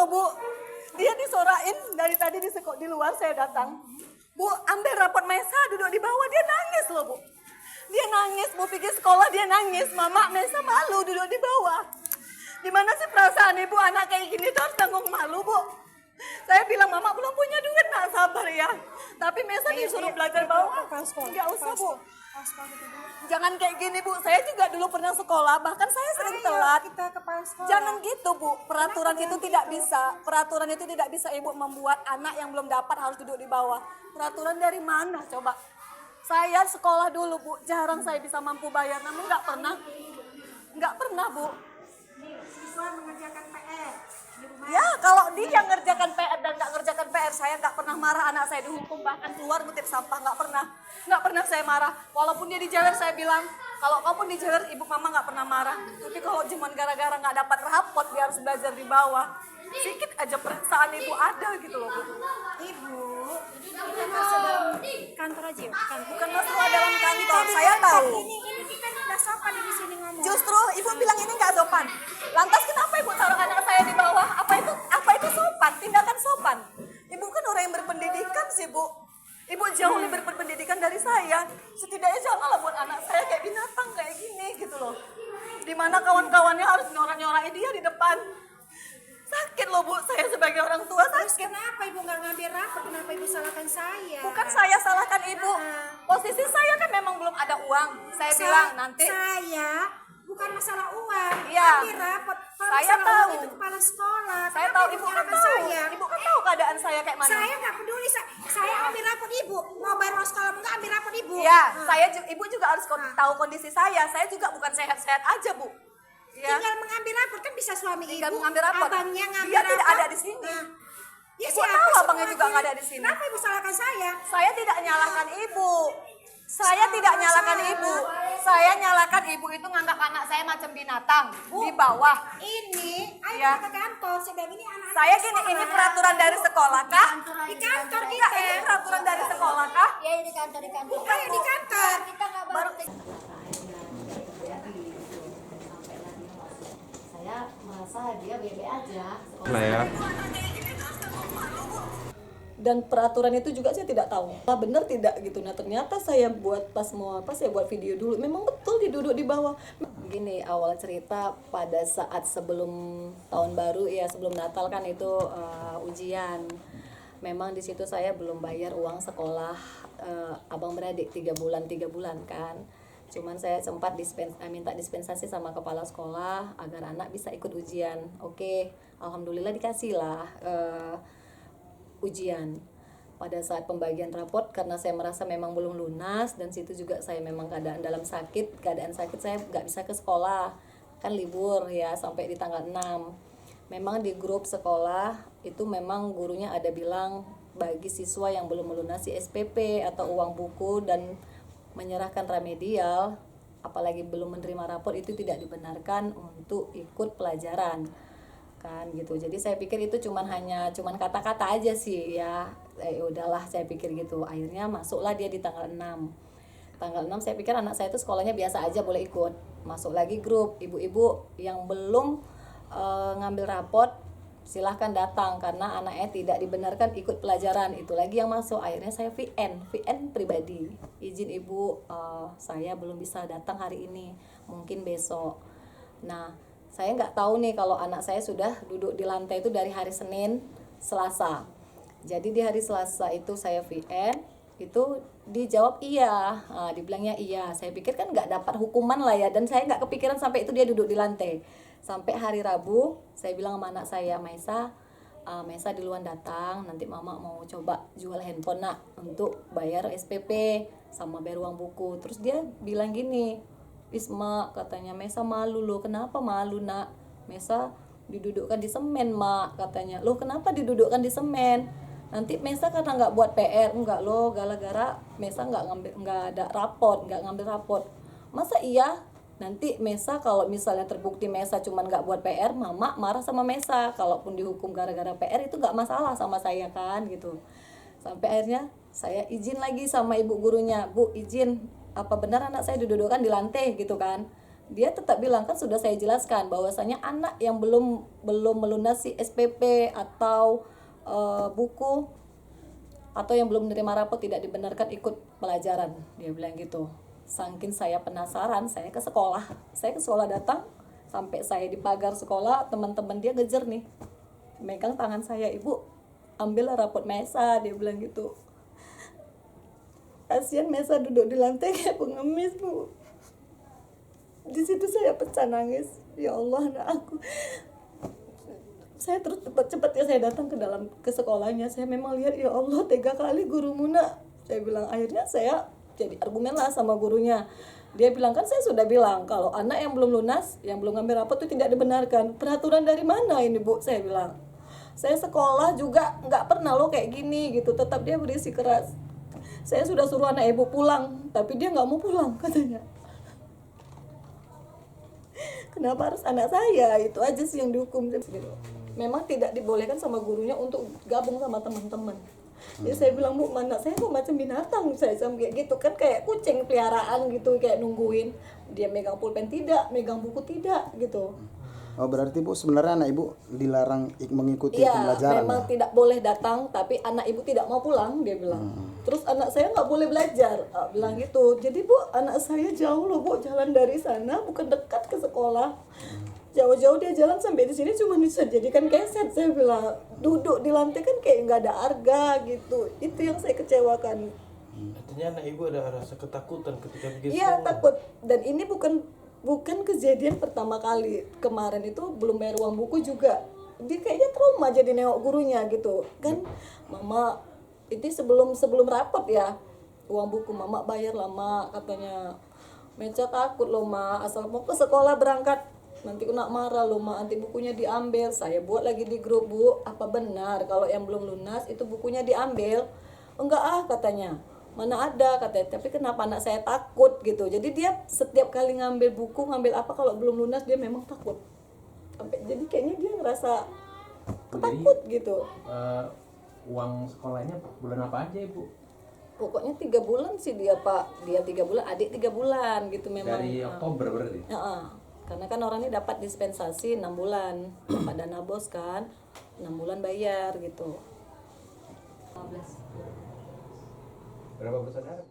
Bu. Dia disorain dari tadi di luar saya datang. Bu, ambil rapot Mesa duduk di bawah, dia nangis loh Bu. Dia nangis, Bu pergi sekolah dia nangis. Mama, Mesa malu duduk di bawah. Gimana sih perasaan ibu anak kayak gini tuh harus tanggung malu Bu. Saya bilang mama belum punya duit, nak sabar ya. Tapi Mesa disuruh belajar bawah. Enggak usah Bu. Jangan kayak gini Bu, saya juga dulu pernah sekolah, bahkan saya sering telat. Kita kepala sekolah. Jangan gitu Bu, peraturan itu tidak bisa. Peraturan itu tidak bisa ibu membuat anak yang belum dapat harus duduk di bawah. Peraturan dari mana coba? Saya sekolah dulu Bu, jarang saya bisa mampu bayar, namun nggak pernah Bu. Siswa mengerjakan PR di rumah. Ya kalau dia ngerjakan PR dan nggak ngerjakan PR, saya nggak pernah marah anak saya dihukum, bahkan keluar ngutip sampah, nggak pernah saya marah. Walaupun dia dijewer saya bilang, kalau kau pun dijewer ibu mama nggak pernah marah. Tapi kalau cuma gara-gara nggak dapat rapot dia harus belajar di bawah, sedikit aja perasaan ibu ada gitu loh Bu. Ibu, kita masuk dalam kantor aja yuk. Bukan masalah dalam kantor, saya tahu. Ini kita udah sopan di sini ngomong. Justru ibu bilang ini nggak sopan. Lantas kenapa ibu taruh anak saya di bawah? Apa itu sopan? Tindakan sopan. Ibu kan orang yang berpendidikan sih Bu. Ibu jauh lebih berpendidikan dari saya. Setidaknya janganlah buat anak saya kayak binatang kayak gini gitu loh. Dimana kawan-kawannya harus nyorak-nyorakin dia di depan. Sakit loh Bu, saya sebagai orang tua Terus sakit. kenapa ibu nggak ngambil rapor? Kenapa ibu salahkan saya? Bukan saya salahkan ibu. Posisi saya kan memang belum ada uang. Saya bilang nanti. Saya bukan masalah uang. Iya. Ambil rapor. Kalau Saya masalah tahu. uang itu kepala sekolah. Saya Kenapa tahu ibu kan nyalahkan tahu. saya? Ibu kan tahu keadaan saya kayak mana. Saya nggak peduli. Saya ambil rapor ibu. Mau bayar uang sekolah enggak ambil rapor ibu. Iya, ibu juga harus tahu kondisi saya. Saya juga bukan sehat-sehat aja Bu. Ya. Tinggal mengambil rapor kan bisa suami Tinggal ibu. mengambil rapor. Abangnya ngambil Dia rapor. tidak ada di sini. Ya, Ibu siapa tahu sih abangnya juga mewakili? nggak ada di sini. Kenapa ibu salahkan saya? Saya tidak nyalahkan ibu. Saya tidak nyalahkan ibu. Saya nyalahkan ibu itu nganggap anak saya macam binatang di bawah. Ini, ayo Ya. kita ke kantor. Saya bilang ini anak. Saya gini, ini peraturan dari sekolah kah? Di kantor Enggak, kita. ini peraturan dari sekolah kah? Ya di kantor Ayo di kantor. kita nggak Baru saya merasa dia bebe aja. Nah ya. Dan peraturan itu juga saya tidak tahu benar tidak gitu. Nah ternyata saya buat saya buat video dulu, memang betul diduduk di bawah. Gini awal cerita pada saat sebelum tahun baru ya, sebelum Natal kan itu ujian. Memang di situ saya belum bayar uang sekolah abang beradik 3 bulan kan. Cuman saya sempat minta dispensasi sama kepala sekolah agar anak bisa ikut ujian. Oke, alhamdulillah dikasih lah ujian. Pada saat pembagian raport, karena saya merasa memang belum lunas dan situ juga saya memang keadaan sakit saya nggak bisa ke sekolah, kan libur ya sampai di tanggal 6. Memang di grup sekolah itu memang gurunya ada bilang bagi siswa yang belum melunasi SPP atau uang buku dan menyerahkan remedial, apalagi belum menerima rapor, itu tidak dibenarkan untuk ikut pelajaran kan gitu. Jadi saya pikir itu cuman kata-kata aja sih ya. Udahlah saya pikir gitu. Akhirnya masuklah dia di tanggal 6. Tanggal 6 saya pikir anak saya itu sekolahnya biasa aja boleh ikut. Masuk lagi grup ibu-ibu yang belum ngambil raport silahkan datang karena anaknya tidak dibenarkan ikut pelajaran. Itu lagi yang masuk. Akhirnya saya VN pribadi. Izin ibu, saya belum bisa datang hari ini, mungkin besok. Nah, saya nggak tahu nih kalau anak saya sudah duduk di lantai itu dari hari Senin, Selasa. Jadi di hari Selasa itu saya VN, itu dijawab iya, dibilangnya iya. Saya pikir kan nggak dapat hukuman lah ya, dan saya nggak kepikiran sampai itu dia duduk di lantai. Sampai hari Rabu, saya bilang sama anak saya, Maisa duluan datang, nanti mama mau coba jual handphone nak untuk bayar SPP sama bayar uang buku. Terus dia bilang gini, Isma, katanya Mesa malu loh. Kenapa malu nak? Mesa didudukkan di semen mak, katanya. Loh kenapa didudukkan di semen? Nanti Mesa karena nggak buat PR. Enggak loh, gara-gara Mesa nggak ngambil raport. Masa iya? Nanti Mesa kalau misalnya terbukti Mesa cuman nggak buat PR, mama marah sama Mesa. Kalaupun dihukum gara-gara PR itu nggak masalah sama saya kan gitu. Sampai akhirnya saya izin lagi sama ibu gurunya, Bu izin, apa benar anak saya didudukkan di lantai gitu kan. Dia tetap bilang, kan sudah saya jelaskan bahwasanya anak yang belum melunasi SPP atau buku atau yang belum menerima rapot tidak dibenarkan ikut pelajaran, dia bilang gitu. Saking saya penasaran, saya ke sekolah datang, sampai saya di pagar sekolah, teman-teman dia ngejar nih, megang tangan saya, ibu ambil rapot Mesa, dia bilang gitu. Kasihan Mesa duduk di lantai kayak pengemis, Bu. Di situ saya pecah nangis. Ya Allah, anak aku. Saya terus cepat ya saya datang ke sekolahnya. Saya memang lihat, ya Allah, tega kali guru Muna. Saya bilang, akhirnya saya jadi argumen lah sama gurunya. Dia bilang, kan saya sudah bilang kalau anak yang belum lunas, yang belum ngambil rapot itu tidak dibenarkan. Peraturan dari mana ini, Bu? Saya bilang. Saya sekolah juga nggak pernah loh kayak gini gitu. Tetap dia berisi keras. Saya sudah suruh anak ibu pulang, tapi dia nggak mau pulang katanya. Kenapa harus anak saya? Itu aja sih yang dihukum gitu. Memang tidak dibolehkan sama gurunya untuk gabung sama teman-teman. Jadi saya bilang, Bu, mana saya kok macam binatang, saya sama kayak gitu kan, kayak kucing peliharaan gitu, kayak nungguin dia megang pulpen tidak, megang buku tidak gitu. Oh, berarti Bu sebenarnya anak Ibu dilarang mengikuti Iya, pembelajaran memang ya? tidak boleh datang, tapi anak ibu tidak mau pulang, dia bilang. Terus anak saya nggak boleh belajar, bilang gitu. Jadi, Bu, anak saya jauh loh, Bu, jalan dari sana, bukan dekat ke sekolah. Jauh-jauh dia jalan sampai di sini cuma bisa jadikan keset, saya bilang. Duduk di lantai kan kayak nggak ada harga gitu. Itu yang saya kecewakan. Artinya anak ibu ada rasa ketakutan ketika pergi Iya, sekolah. takut. Dan ini bukan kejadian pertama kali. Kemarin itu belum bayar uang buku juga. Dia kayaknya trauma jadi nengok gurunya gitu. Kan mama itu sebelum rapot ya. Uang buku mama bayar lama katanya. Meca takut loh, Ma, asal mau ke sekolah berangkat nanti kena marah loh, Ma, nanti bukunya diambil. Saya buat lagi di grup, Bu, apa benar kalau yang belum lunas itu bukunya diambil? Enggak katanya. Mana ada katanya, tapi kenapa anak saya takut gitu. Jadi dia setiap kali ngambil buku, ngambil apa kalau belum lunas dia memang takut. Jadi kayaknya dia ngerasa takut gitu. Uang sekolahnya bulan apa aja Ibu? Pokoknya 3 bulan sih dia, Pak. Dia 3 bulan, adik 3 bulan gitu memang. Dari Oktober berarti? Karena kan orang ini dapat dispensasi 6 bulan. Dapat dana bos kan, 6 bulan bayar gitu. 15. Berapa bersaudara?